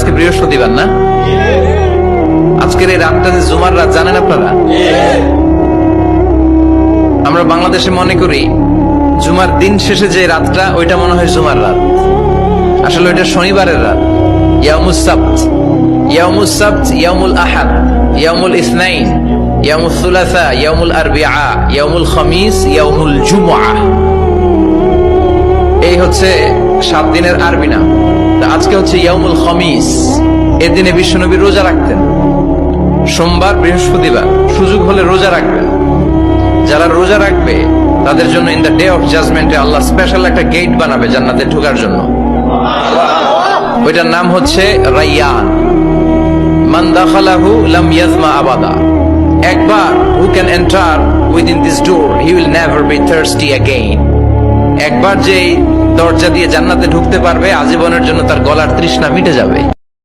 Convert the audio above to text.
আজকে বৃহস্পতিবার না? আজকের এই রাতটা যে জুমার রাত জানেন আপনারা? আমরা বাংলাদেশে মনে করি জুমার দিন শেষে যে রাতটা ওইটা মনে হয় জুমার রাত, আসলে ওইটা শনিবারের রাত। ইয়াউমুস সাবত, ইয়াউমুস সাবত, ইয়াউমুল আহাদ, ইয়াউমুল ইসনাইন, ইয়াউমুল সুলাসা, ইয়াউমুল আরবিআ, ইয়াউমুল খামিস, ইয়াউমুল জুমআ। এই হচ্ছে 7 দিনের আরবি নাম। আজকে হচ্ছে ইয়াউমুল খামিস। এর দিনে বিশ্বনবী রোজা রাখতেন। সোমবার, বৃহস্পতিবার সুযোগ হলে রোজা রাখবেন। যারা রোজা রাখবে তাদের জন্য ইন দ্য ডে অফ জাজমেন্টে আল্লাহ স্পেশাল একটা গেট বানাবে জান্নাতে ঢোকার জন্য। ওইটার নাম হচ্ছে রাইয়ান। মান দাখালাহু লাম ইয়াজমা আবাদা। একবার who can enter within this door he will never be thirsty again. একবার যে দরজা দিয়ে জান্নাতে ঢুকতে পারবে আজীবনের জন্য তার গলার তৃষ্ণা মিটে যাবে।